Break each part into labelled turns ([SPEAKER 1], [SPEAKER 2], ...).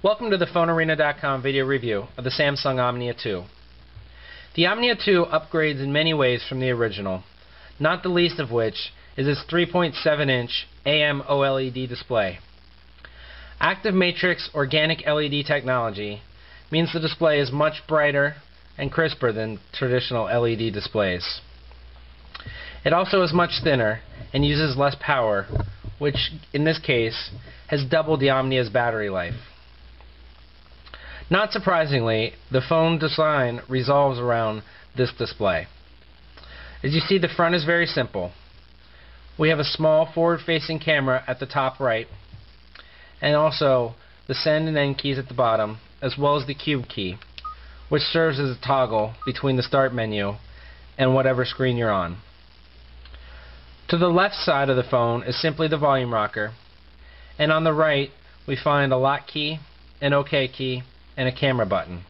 [SPEAKER 1] Welcome to the PhoneArena.com video review of the Samsung Omnia 2. The Omnia 2 upgrades in many ways from the original, not the least of which is its 3.7-inch AM OLED display. Active Matrix Organic LED technology means the display is much brighter and crisper than traditional LED displays. It also is much thinner and uses less power, which in this case has doubled the Omnia's battery life. Not surprisingly, the phone design revolves around this display. As you see, the front is very simple. We have a small forward-facing camera at the top right, and also the send and end keys at the bottom, as well as the cube key, which serves as a toggle between the start menu and whatever screen you're on. To the left side of the phone is simply the volume rocker, and on the right we find a lock key, an OK key, and a camera button.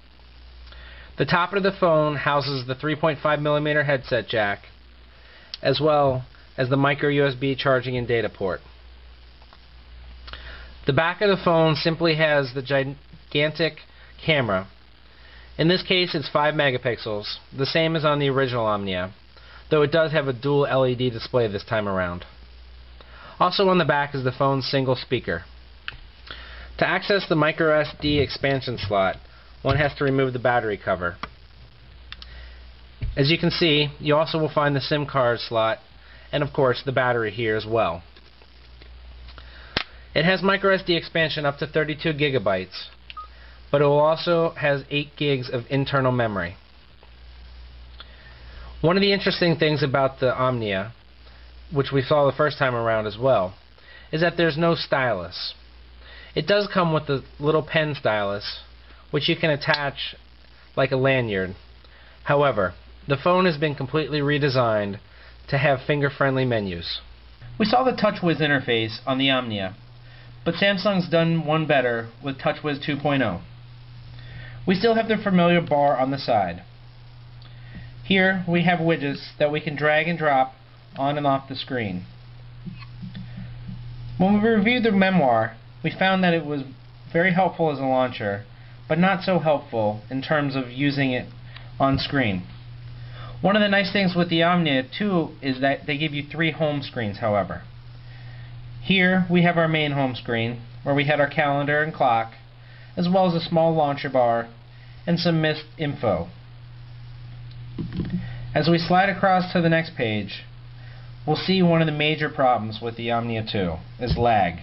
[SPEAKER 1] The top of the phone houses the 3.5mm headset jack, as well as the micro USB charging and data port. The back of the phone simply has the gigantic camera. In this case it's 5 megapixels, the same as on the original Omnia, though it does have a dual LED display this time around. Also on the back is the phone's single speaker. To access the micro SD expansion slot, one has to remove the battery cover. As you can see, you also will find the SIM card slot and of course the battery here as well. It has micro SD expansion up to 32 gigabytes, but it will also has 8 gigs of internal memory. One of the interesting things about the Omnia, which we saw the first time around as well, is that there's no stylus. It does come with a little pen stylus, which you can attach like a lanyard. However, the phone has been completely redesigned to have finger-friendly menus. We saw the TouchWiz interface on the Omnia, but Samsung's done one better with TouchWiz 2.0. We still have the familiar bar on the side. Here we have widgets that we can drag and drop on and off the screen. When we reviewed the Memoir, we found that it was very helpful as a launcher, but not so helpful in terms of using it on screen. One of the nice things with the Omnia 2 is that they give you 3 home screens, however. Here we have our main home screen, where we had our calendar and clock, as well as a small launcher bar and some missed info. As we slide across to the next page, we'll see one of the major problems with the Omnia 2 is lag.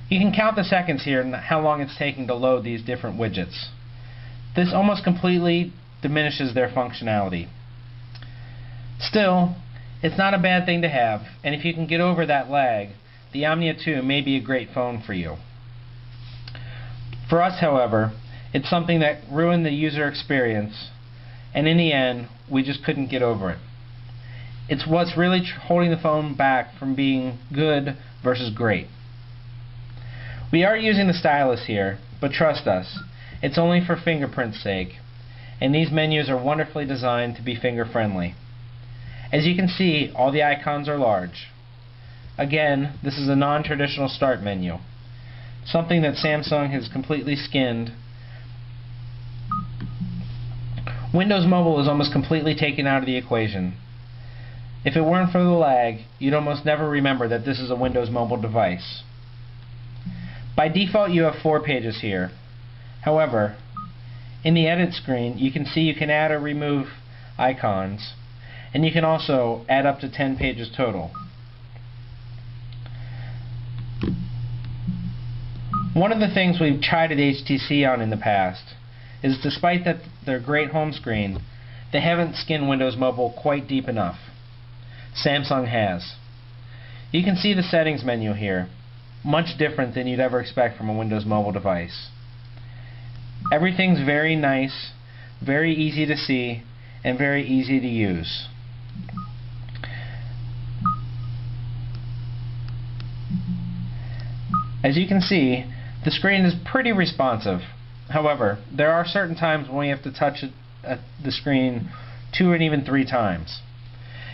[SPEAKER 1] You can count the seconds here and how long it's taking to load these different widgets. This almost completely diminishes their functionality. Still, it's not a bad thing to have, and if you can get over that lag, the Omnia 2 may be a great phone for you. For us, however, it's something that ruined the user experience, and in the end, we just couldn't get over it. It's what's really holding the phone back from being good versus great. We are using the stylus here, but trust us, it's only for fingerprint's sake, and these menus are wonderfully designed to be finger-friendly. As you can see, all the icons are large. Again, this is a non-traditional start menu, something that Samsung has completely skinned. Windows Mobile is almost completely taken out of the equation. If it weren't for the lag, you'd almost never remember that this is a Windows Mobile device. By default, you have 4 pages here. However, in the edit screen, you can see you can add or remove icons, and you can also add up to 10 pages total. One of the things we've tried at HTC on in the past is, despite that their great home screen, they haven't skinned Windows Mobile quite deep enough. Samsung has. You can see the settings menu here, much different than you'd ever expect from a Windows Mobile device. Everything's very nice, very easy to see, and very easy to use. As you can see, the screen is pretty responsive. However, there are certain times when you have to touch the screen 2 and even 3 times.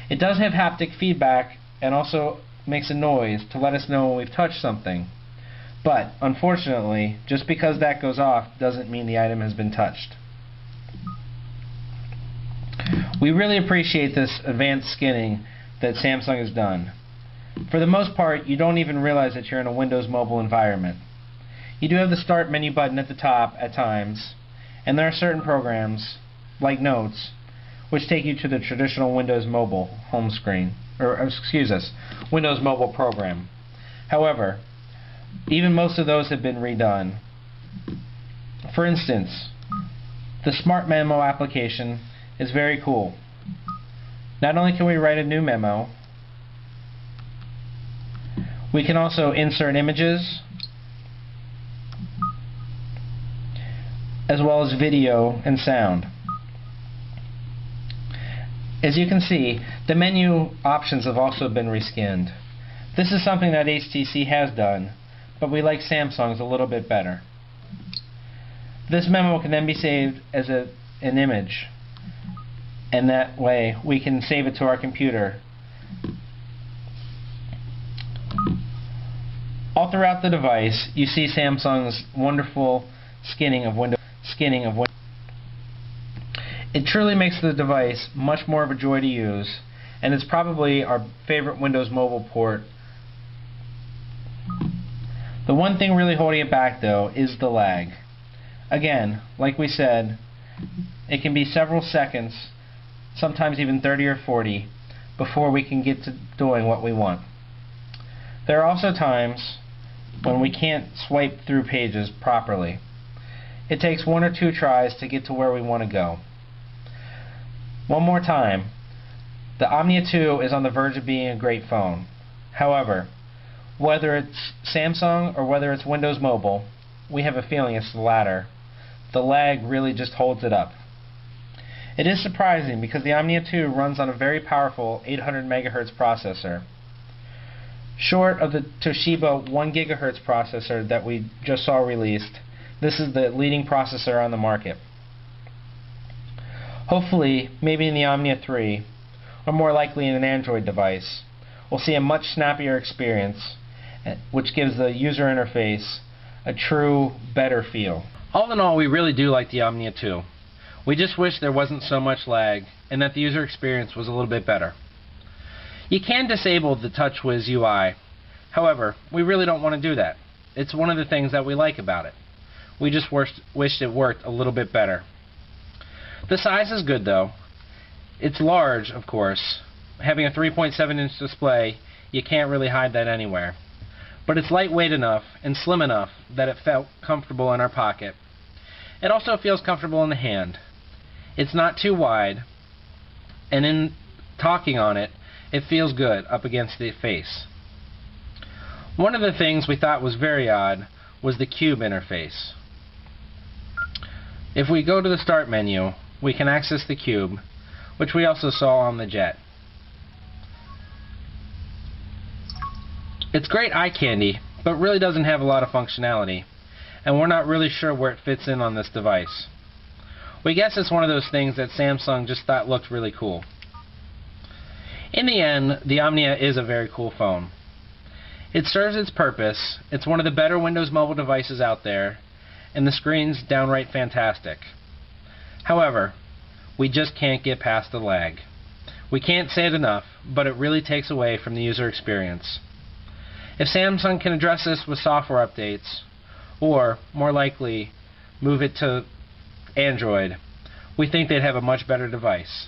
[SPEAKER 1] It does have haptic feedback and also makes a noise to let us know when we've touched something. But, unfortunately, just because that goes off doesn't mean the item has been touched. We really appreciate this advanced skinning that Samsung has done. For the most part, you don't even realize that you're in a Windows Mobile environment. You do have the Start menu button at the top at times, and there are certain programs, like Notes, which take you to the traditional Windows Mobile home screen, Windows Mobile program. However, even most of those have been redone. For instance, the Smart Memo application is very cool. Not only can we write a new memo, we can also insert images, as well as video and sound. As you can see, the menu options have also been reskinned. This is something that HTC has done, but we like Samsung's a little bit better. This memo can then be saved as an image, and that way we can save it to our computer. All throughout the device, you see Samsung's wonderful skinning of Windows. It truly makes the device much more of a joy to use, and it's probably our favorite Windows Mobile port. The one thing really holding it back, though, is the lag. Again, like we said, it can be several seconds, sometimes even 30 or 40, before we can get to doing what we want. There are also times when we can't swipe through pages properly. It takes 1 or 2 tries to get to where we want to go. One more time, the Omnia 2 is on the verge of being a great phone. However, whether it's Samsung or whether it's Windows Mobile, we have a feeling it's the latter. The lag really just holds it up. It is surprising because the Omnia 2 runs on a very powerful 800 MHz processor. Short of the Toshiba 1 GHz processor that we just saw released, this is the leading processor on the market. Hopefully, maybe in the Omnia 3, or more likely in an Android device, we'll see a much snappier experience, which gives the user interface a true, better feel. All in all, we really do like the Omnia 2. We just wish there wasn't so much lag, and that the user experience was a little bit better. You can disable the TouchWiz UI. However, we really don't want to do that. It's one of the things that we like about it. We just wished it worked a little bit better. The size is good, though. It's large, of course. Having a 3.7-inch display, you can't really hide that anywhere. But it's lightweight enough and slim enough that it felt comfortable in our pocket. It also feels comfortable in the hand. It's not too wide, and in talking on it, it feels good up against the face. One of the things we thought was very odd was the cube interface. If we go to the Start menu, we can access the cube, which we also saw on the Jet. It's great eye candy, but really doesn't have a lot of functionality, and we're not really sure where it fits in on this device. We guess it's one of those things that Samsung just thought looked really cool. In the end, the Omnia is a very cool phone. It serves its purpose, it's one of the better Windows Mobile devices out there, and the screen's downright fantastic. However, we just can't get past the lag. We can't say it enough, but it really takes away from the user experience. If Samsung can address this with software updates, or, more likely, move it to Android, we think they'd have a much better device.